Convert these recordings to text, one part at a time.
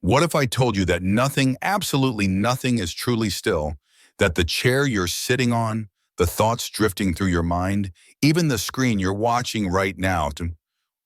What if I told you that nothing, absolutely nothing is truly still, that the chair you're sitting on, the thoughts drifting through your mind, even the screen you're watching right now,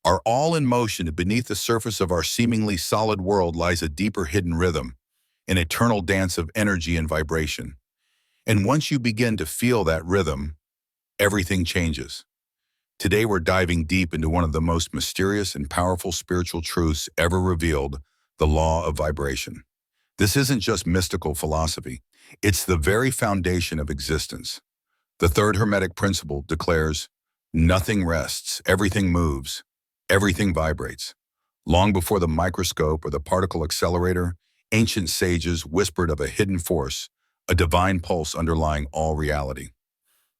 are all in motion, and beneath the surface of our seemingly solid world lies a deeper hidden rhythm, an eternal dance of energy and vibration. And once you begin to feel that rhythm, everything changes. Today we're diving deep into one of the most mysterious and powerful spiritual truths ever revealed, the law of vibration. This isn't just mystical philosophy. It's the very foundation of existence. The third Hermetic principle declares, nothing rests, everything moves, everything vibrates. Long before the microscope or the particle accelerator, ancient sages whispered of a hidden force, a divine pulse underlying all reality.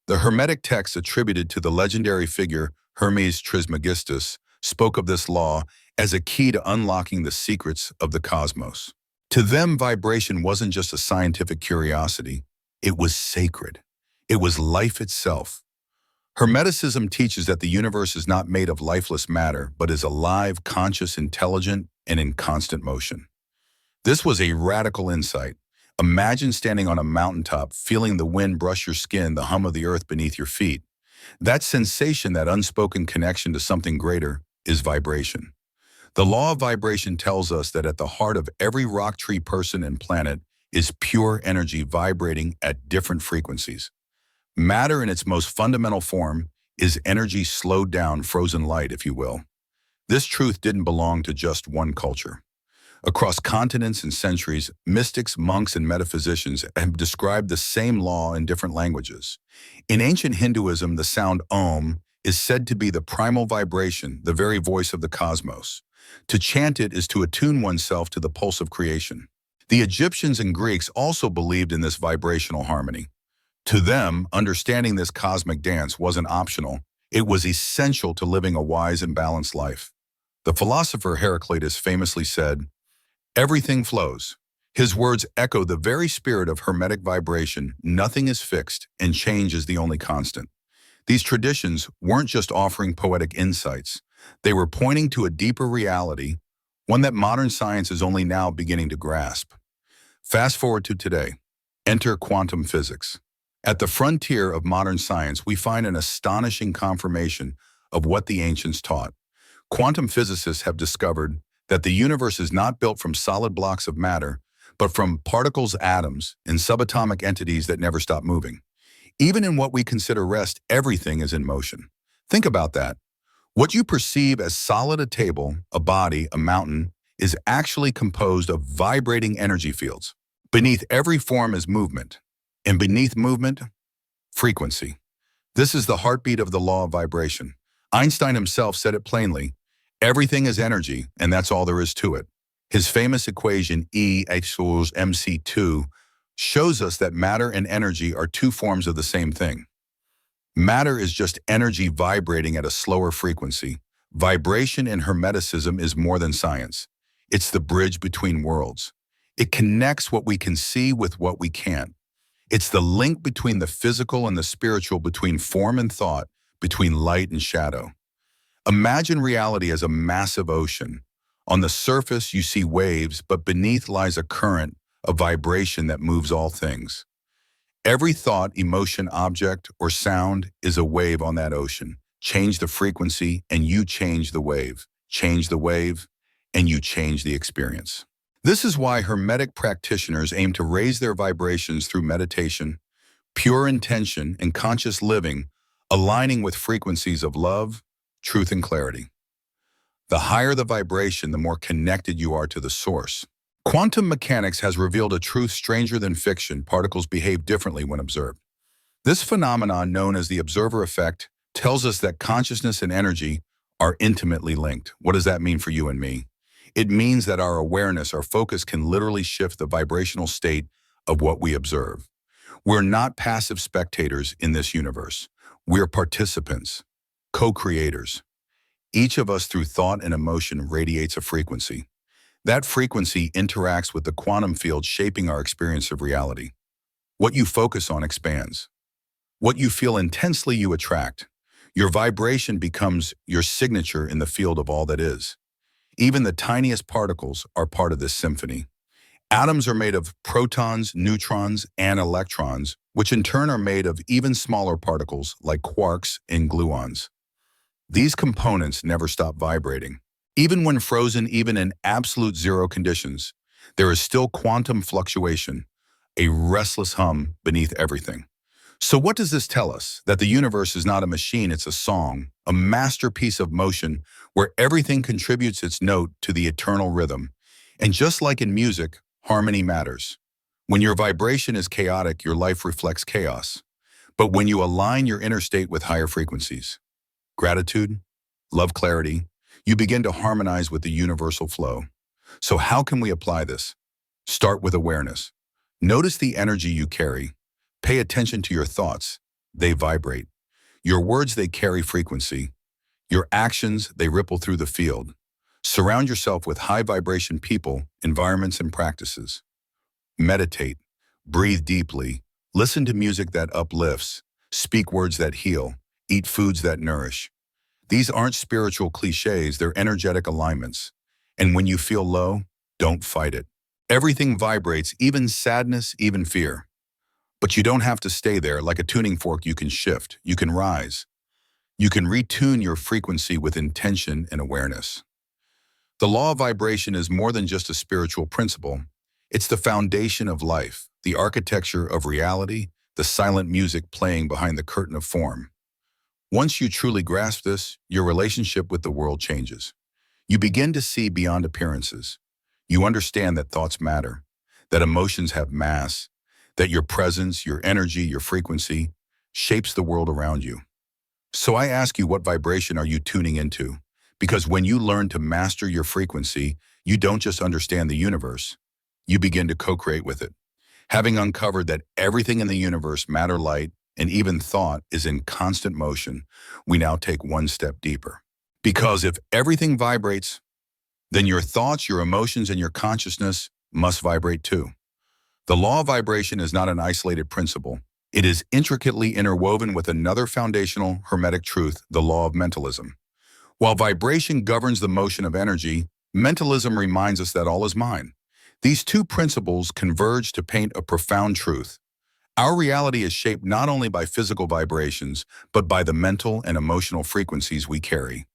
The Hermetic text attributed to the legendary figure Hermes Trismegistus spoke of this law as a key to unlocking the secrets of the cosmos. To them, vibration wasn't just a scientific curiosity, it was sacred. It was life itself. Hermeticism teaches that the universe is not made of lifeless matter, but is alive, conscious, intelligent, and in constant motion. This was a radical insight. Imagine standing on a mountaintop, feeling the wind brush your skin, the hum of the earth beneath your feet. That sensation, that unspoken connection to something greater, is vibration. The law of vibration tells us that at the heart of every rock, tree, person, and planet is pure energy vibrating at different frequencies. Matter in its most fundamental form is energy slowed down, frozen light, if you will. This truth didn't belong to just one culture. Across continents and centuries, mystics, monks, and metaphysicians have described the same law in different languages. In ancient Hinduism, the sound Om is said to be the primal vibration, the very voice of the cosmos. To chant it is to attune oneself to the pulse of creation. The Egyptians and Greeks also believed in this vibrational harmony. To them, understanding this cosmic dance wasn't optional. It was essential to living a wise and balanced life. The philosopher Heraclitus famously said, "Everything flows." His words echo the very spirit of Hermetic vibration. Nothing is fixed, and change is the only constant. These traditions weren't just offering poetic insights. They were pointing to a deeper reality, one that modern science is only now beginning to grasp. Fast forward to today. Enter quantum physics. At the frontier of modern science, we find an astonishing confirmation of what the ancients taught. Quantum physicists have discovered that the universe is not built from solid blocks of matter, but from particles, atoms, and subatomic entities that never stop moving. Even in what we consider rest, everything is in motion. Think about that. What you perceive as solid, a table, a body, a mountain, is actually composed of vibrating energy fields. Beneath every form is movement, and beneath movement, frequency. This is the heartbeat of the law of vibration. Einstein himself said it plainly, everything is energy, and that's all there is to it. His famous equation E equals mc2 shows us that matter and energy are two forms of the same thing. Matter is just energy vibrating at a slower frequency. Vibration in Hermeticism is more than science. It's the bridge between worlds. It connects what we can see with what we can't. It's the link between the physical and the spiritual, between form and thought, between light and shadow. Imagine reality as a massive ocean. On the surface, you see waves, but beneath lies a current, a vibration that moves all things. Every thought, emotion, object, or sound is a wave on that ocean. Change the frequency, and you change the wave. Change the wave, and you change the experience. This is why Hermetic practitioners aim to raise their vibrations through meditation, pure intention, and conscious living, aligning with frequencies of love, truth, and clarity. The higher the vibration, the more connected you are to the source. Quantum mechanics has revealed a truth stranger than fiction. Particles behave differently when observed. This phenomenon, known as the observer effect, tells us that consciousness and energy are intimately linked. What does that mean for you and me? It means that our awareness, our focus, can literally shift the vibrational state of what we observe. We're not passive spectators in this universe. We're participants, co-creators. Each of us, through thought and emotion, radiates a frequency. That frequency interacts with the quantum field, shaping our experience of reality. What you focus on expands. What you feel intensely, you attract. Your vibration becomes your signature in the field of all that is. Even the tiniest particles are part of this symphony. Atoms are made of protons, neutrons, and electrons, which in turn are made of even smaller particles like quarks and gluons. These components never stop vibrating. Even when frozen, even in absolute zero conditions, there is still quantum fluctuation, a restless hum beneath everything. So what does this tell us? That the universe is not a machine, it's a song, a masterpiece of motion where everything contributes its note to the eternal rhythm. And just like in music, harmony matters. When your vibration is chaotic, your life reflects chaos. But when you align your inner state with higher frequencies, gratitude, love, clarity, you begin to harmonize with the universal flow. So how can we apply this? Start with awareness. Notice the energy you carry. Pay attention to your thoughts. They vibrate. Your words, they carry frequency. Your actions, they ripple through the field. Surround yourself with high vibration people, environments, and practices. Meditate. Breathe deeply. Listen to music that uplifts. Speak words that heal. Eat foods that nourish. These aren't spiritual cliches, they're energetic alignments. And when you feel low, don't fight it. Everything vibrates, even sadness, even fear. But you don't have to stay there. Like a tuning fork, you can shift, you can rise. You can retune your frequency with intention and awareness. The law of vibration is more than just a spiritual principle. It's the foundation of life, the architecture of reality, the silent music playing behind the curtain of form. Once you truly grasp this, your relationship with the world changes. You begin to see beyond appearances. You understand that thoughts matter, that emotions have mass, that your presence, your energy, your frequency shapes the world around you. So I ask you, what vibration are you tuning into? Because when you learn to master your frequency, you don't just understand the universe, you begin to co-create with it. Having uncovered that everything in the universe, matter, light, and even thought is in constant motion, we now take one step deeper. Because if everything vibrates, then your thoughts, your emotions, and your consciousness must vibrate too. The law of vibration is not an isolated principle. It is intricately interwoven with another foundational hermetic truth, the law of mentalism. While vibration governs the motion of energy, mentalism reminds us that all is mind. These two principles converge to paint a profound truth. Our reality is shaped not only by physical vibrations, but by the mental and emotional frequencies we carry.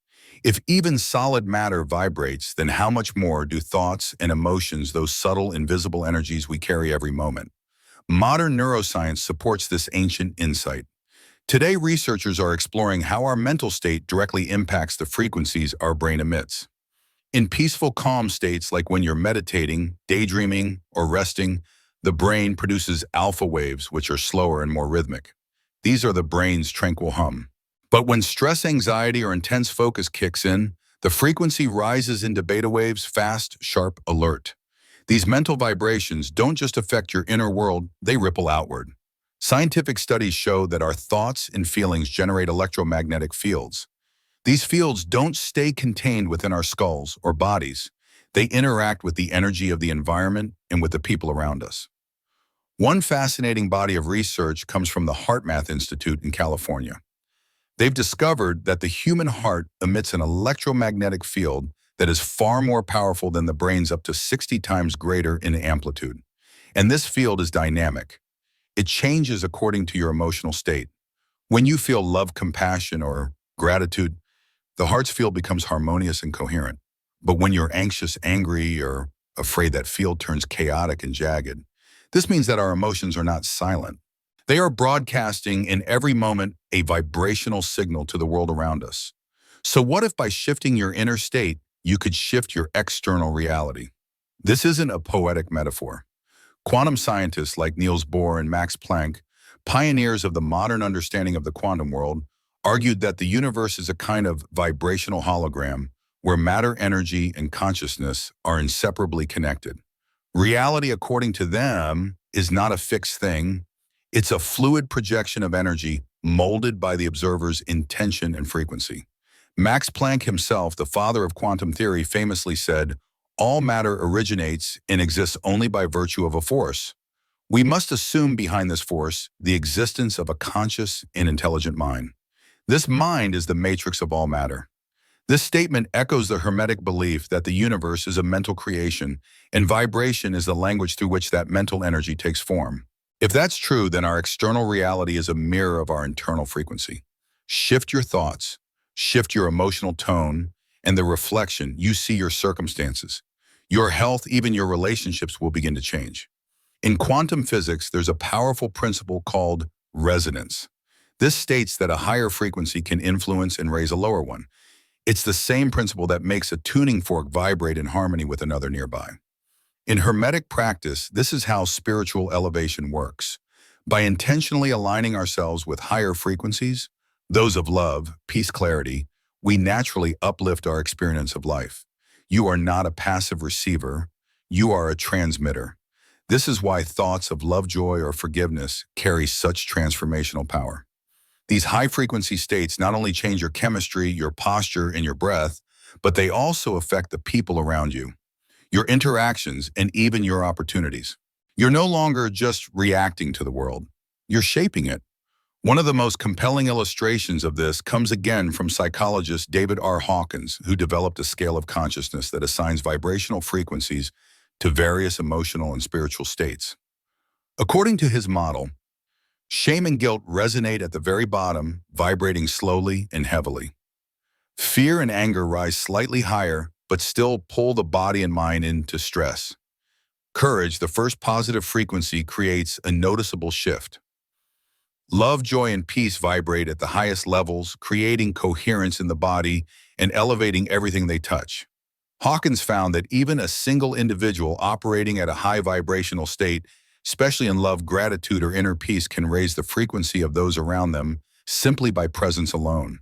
If even solid matter vibrates, then how much more do thoughts and emotions, those subtle, invisible energies we carry every moment? Modern neuroscience supports this ancient insight. Today, researchers are exploring how our mental state directly impacts the frequencies our brain emits. In peaceful, calm states, like when you're meditating, daydreaming, or resting, the brain produces alpha waves, which are slower and more rhythmic. These are the brain's tranquil hum. But when stress, anxiety, or intense focus kicks in, the frequency rises into beta waves, fast, sharp, alert. These mental vibrations don't just affect your inner world, they ripple outward. Scientific studies show that our thoughts and feelings generate electromagnetic fields. These fields don't stay contained within our skulls or bodies. They interact with the energy of the environment and with the people around us. One fascinating body of research comes from the HeartMath Institute in California. They've discovered that the human heart emits an electromagnetic field that is far more powerful than the brain's, up to 60 times greater in amplitude. And this field is dynamic. It changes according to your emotional state. When you feel love, compassion, or gratitude, the heart's field becomes harmonious and coherent. But when you're anxious, angry, or afraid, that field turns chaotic and jagged. This means that our emotions are not silent. They are broadcasting in every moment a vibrational signal to the world around us. So what if by shifting your inner state, you could shift your external reality? This isn't a poetic metaphor. Quantum scientists like Niels Bohr and Max Planck, pioneers of the modern understanding of the quantum world, argued that the universe is a kind of vibrational hologram where matter, energy, and consciousness are inseparably connected. Reality, according to them, is not a fixed thing. It's a fluid projection of energy molded by the observer's intention and frequency. Max Planck himself, the father of quantum theory, famously said, "All matter originates and exists only by virtue of a force. We must assume behind this force the existence of a conscious and intelligent mind. This mind is the matrix of all matter." This statement echoes the Hermetic belief that the universe is a mental creation, and vibration is the language through which that mental energy takes form. If that's true, then our external reality is a mirror of our internal frequency. Shift your thoughts, shift your emotional tone, and the reflection, you see your circumstances. Your health, even your relationships will begin to change. In quantum physics, there's a powerful principle called resonance. This states that a higher frequency can influence and raise a lower one. It's the same principle that makes a tuning fork vibrate in harmony with another nearby. In Hermetic practice, this is how spiritual elevation works. By intentionally aligning ourselves with higher frequencies, those of love, peace, clarity, we naturally uplift our experience of life. You are not a passive receiver, you are a transmitter. This is why thoughts of love, joy, or forgiveness carry such transformational power. These high-frequency states not only change your chemistry, your posture, and your breath, but they also affect the people around you, your interactions, and even your opportunities. You're no longer just reacting to the world. You're shaping it. One of the most compelling illustrations of this comes again from psychologist David R. Hawkins, who developed a scale of consciousness that assigns vibrational frequencies to various emotional and spiritual states. According to his model, shame and guilt resonate at the very bottom, vibrating slowly and heavily. Fear and anger rise slightly higher, but still pull the body and mind into stress. Courage, the first positive frequency, creates a noticeable shift. Love, joy, and peace vibrate at the highest levels, creating coherence in the body and elevating everything they touch. Hawkins found that even a single individual operating at a high vibrational state, especially in love, gratitude, or inner peace, can raise the frequency of those around them simply by presence alone.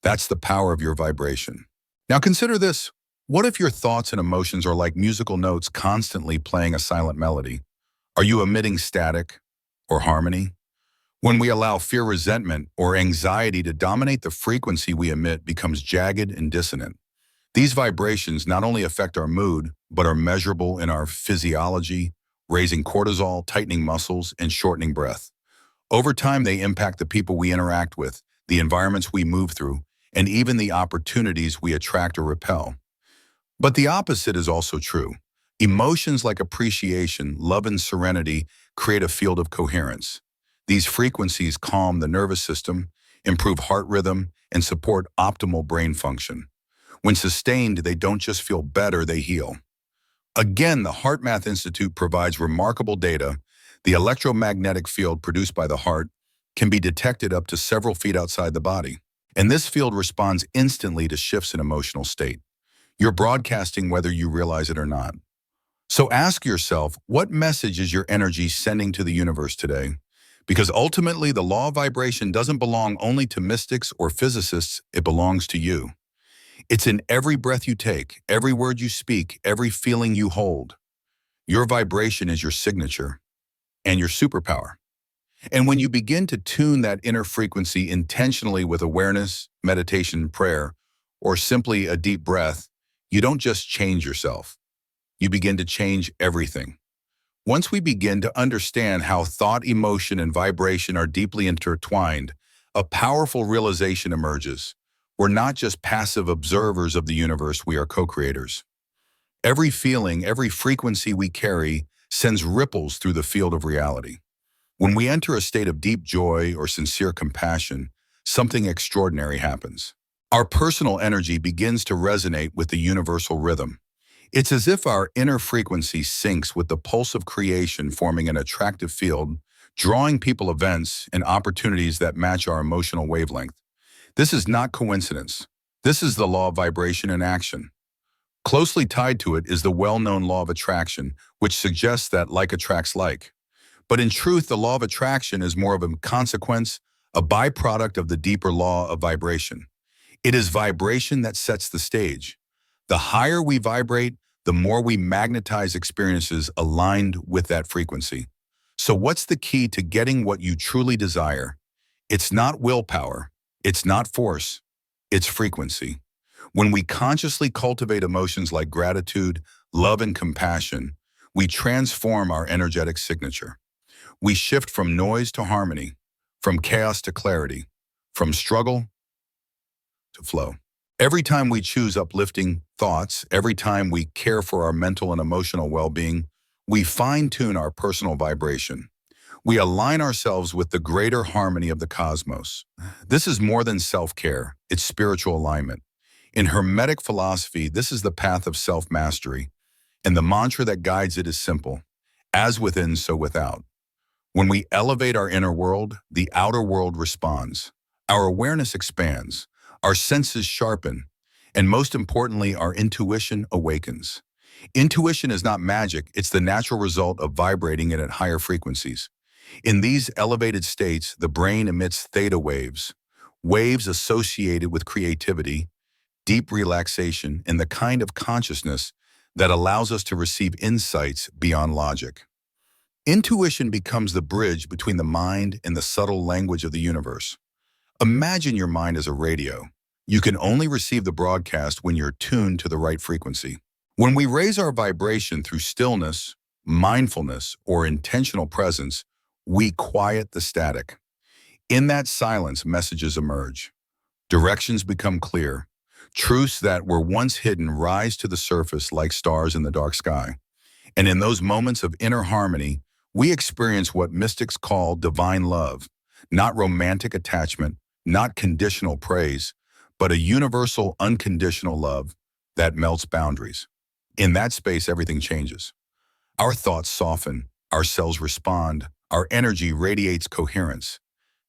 That's the power of your vibration. Now consider this. What if your thoughts and emotions are like musical notes constantly playing a silent melody? Are you emitting static or harmony? When we allow fear, resentment, or anxiety to dominate, the frequency we emit becomes jagged and dissonant. These vibrations not only affect our mood, but are measurable in our physiology, raising cortisol, tightening muscles, and shortening breath. Over time, they impact the people we interact with, the environments we move through, and even the opportunities we attract or repel. But the opposite is also true. Emotions like appreciation, love, and serenity create a field of coherence. These frequencies calm the nervous system, improve heart rhythm, and support optimal brain function. When sustained, they don't just feel better, they heal. Again, the HeartMath Institute provides remarkable data. The electromagnetic field produced by the heart can be detected up to several feet outside the body, and this field responds instantly to shifts in emotional state. You're broadcasting whether you realize it or not. So ask yourself, what message is your energy sending to the universe today? Because ultimately, the law of vibration doesn't belong only to mystics or physicists, it belongs to you. It's in every breath you take, every word you speak, every feeling you hold. Your vibration is your signature and your superpower. And when you begin to tune that inner frequency intentionally with awareness, meditation, prayer, or simply a deep breath, you don't just change yourself. You begin to change everything. Once we begin to understand how thought, emotion, and vibration are deeply intertwined, a powerful realization emerges. We're not just passive observers of the universe, we are co-creators. Every feeling, every frequency we carry sends ripples through the field of reality. When we enter a state of deep joy or sincere compassion, something extraordinary happens. Our personal energy begins to resonate with the universal rhythm. It's as if our inner frequency syncs with the pulse of creation, forming an attractive field, drawing people, events, and opportunities that match our emotional wavelength. This is not coincidence. This is the law of vibration in action. Closely tied to it is the well-known law of attraction, which suggests that like attracts like. But in truth, the law of attraction is more of a consequence, a byproduct of the deeper law of vibration. It is vibration that sets the stage. The higher we vibrate, the more we magnetize experiences aligned with that frequency. So what's the key to getting what you truly desire? It's not willpower. It's not force. It's frequency. When we consciously cultivate emotions like gratitude, love, and compassion, we transform our energetic signature. We shift from noise to harmony, from chaos to clarity, from struggle to flow. Every time we choose uplifting thoughts, every time we care for our mental and emotional well-being, we fine-tune our personal vibration. We align ourselves with the greater harmony of the cosmos. This is more than self-care, it's spiritual alignment. In Hermetic philosophy, this is the path of self-mastery, and the mantra that guides it is simple: as within, so without. When we elevate our inner world, the outer world responds. Our awareness expands, our senses sharpen, and most importantly, our intuition awakens. Intuition is not magic, it's the natural result of vibrating it at higher frequencies. In these elevated states, the brain emits theta waves, waves associated with creativity, deep relaxation, and the kind of consciousness that allows us to receive insights beyond logic. Intuition becomes the bridge between the mind and the subtle language of the universe. Imagine your mind as a radio. You can only receive the broadcast when you're tuned to the right frequency. When we raise our vibration through stillness, mindfulness, or intentional presence, we quiet the static. In that silence, messages emerge. Directions become clear. Truths that were once hidden rise to the surface like stars in the dark sky. And in those moments of inner harmony, we experience what mystics call divine love, not romantic attachment, not conditional praise, but a universal, unconditional love that melts boundaries. In that space, everything changes. Our thoughts soften, our cells respond, our energy radiates coherence.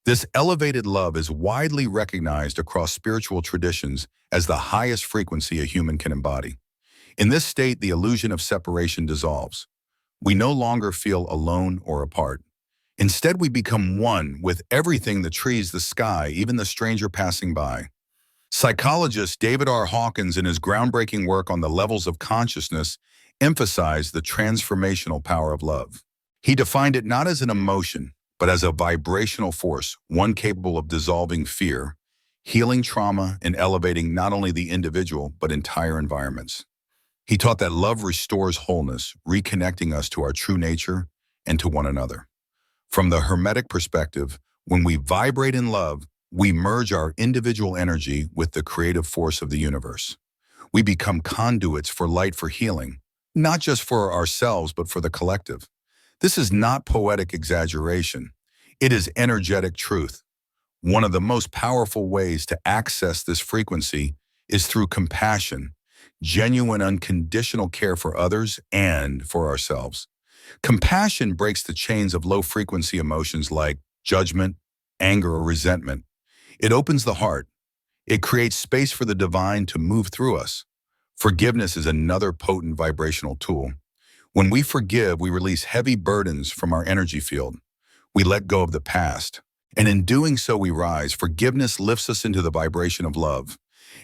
This elevated love is widely recognized across spiritual traditions as the highest frequency a human can embody. In this state, the illusion of separation dissolves. We no longer feel alone or apart. Instead, we become one with everything: the trees, the sky, even the stranger passing by. Psychologist David R. Hawkins, in his groundbreaking work on the levels of consciousness, emphasized the transformational power of love. He defined it not as an emotion, but as a vibrational force, one capable of dissolving fear, healing trauma, and elevating not only the individual, but entire environments. He taught that love restores wholeness, reconnecting us to our true nature and to one another. From the Hermetic perspective, when we vibrate in love, we merge our individual energy with the creative force of the universe. We become conduits for light, for healing, not just for ourselves, but for the collective. This is not poetic exaggeration. It is energetic truth. One of the most powerful ways to access this frequency is through compassion, genuine unconditional care for others and for ourselves. Compassion breaks the chains of low-frequency emotions like judgment, anger, or resentment. It opens the heart. It creates space for the divine to move through us. Forgiveness is another potent vibrational tool. When we forgive, we release heavy burdens from our energy field. We let go of the past. And in doing so, we rise. Forgiveness lifts us into the vibration of love.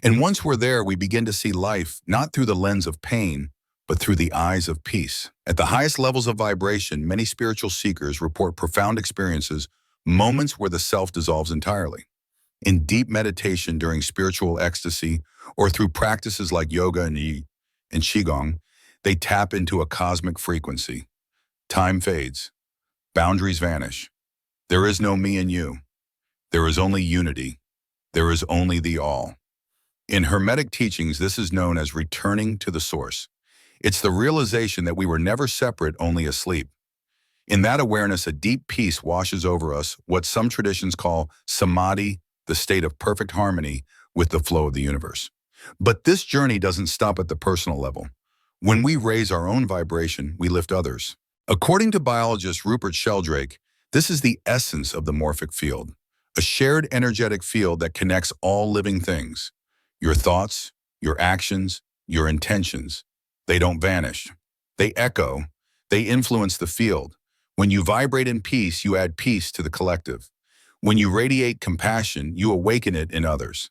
And once we're there, we begin to see life not through the lens of pain, but through the eyes of peace. At the highest levels of vibration, many spiritual seekers report profound experiences, moments where the self dissolves entirely. In deep meditation, during spiritual ecstasy, or through practices like yoga and qigong, they tap into a cosmic frequency. Time fades. Boundaries vanish. There is no me and you. There is only unity. There is only the all. In Hermetic teachings, this is known as returning to the source. It's the realization that we were never separate, only asleep. In that awareness, a deep peace washes over us, what some traditions call samadhi, the state of perfect harmony with the flow of the universe. But this journey doesn't stop at the personal level. When we raise our own vibration, we lift others. According to biologist Rupert Sheldrake, this is the essence of the morphic field, a shared energetic field that connects all living things. Your thoughts, your actions, your intentions, they don't vanish. They echo. They influence the field. When you vibrate in peace, you add peace to the collective. When you radiate compassion, you awaken it in others.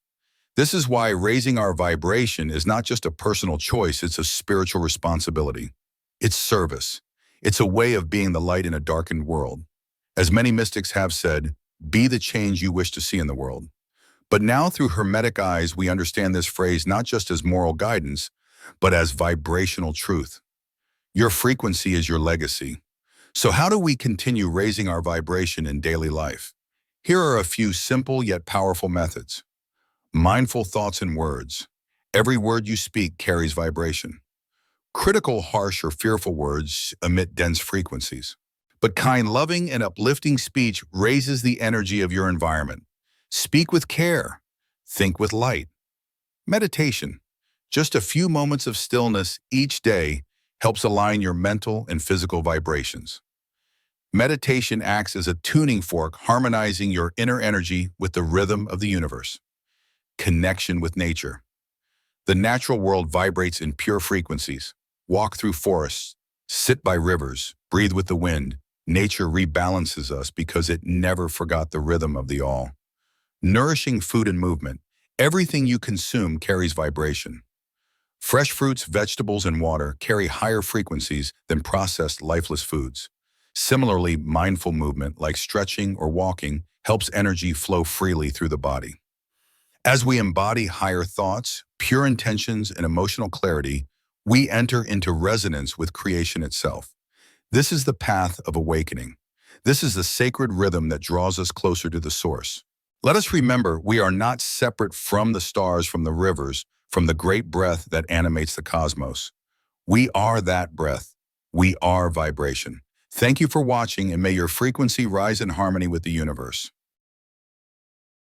This is why raising our vibration is not just a personal choice, it's a spiritual responsibility. It's service. It's a way of being the light in a darkened world. As many mystics have said, be the change you wish to see in the world. But now, through Hermetic eyes, we understand this phrase not just as moral guidance, but as vibrational truth. Your frequency is your legacy. So how do we continue raising our vibration in daily life? Here are a few simple yet powerful methods. Mindful thoughts and words. Every word you speak carries vibration. Critical, harsh, or fearful words emit dense frequencies. But kind, loving, and uplifting speech raises the energy of your environment. Speak with care. Think with light. Meditation. Just a few moments of stillness each day helps align your mental and physical vibrations. Meditation acts as a tuning fork, harmonizing your inner energy with the rhythm of the universe. Connection with nature. The natural world vibrates in pure frequencies. Walk through forests, sit by rivers, breathe with the wind. Nature rebalances us because it never forgot the rhythm of the all. Nourishing food and movement. Everything you consume carries vibration. Fresh fruits, vegetables, and water carry higher frequencies than processed, lifeless foods. Similarly, mindful movement, like stretching or walking, helps energy flow freely through the body. As we embody higher thoughts, pure intentions, and emotional clarity, we enter into resonance with creation itself. This is the path of awakening. This is the sacred rhythm that draws us closer to the source. Let us remember we are not separate from the stars, from the rivers, from the great breath that animates the cosmos. We are that breath. We are vibration. Thank you for watching, and may your frequency rise in harmony with the universe.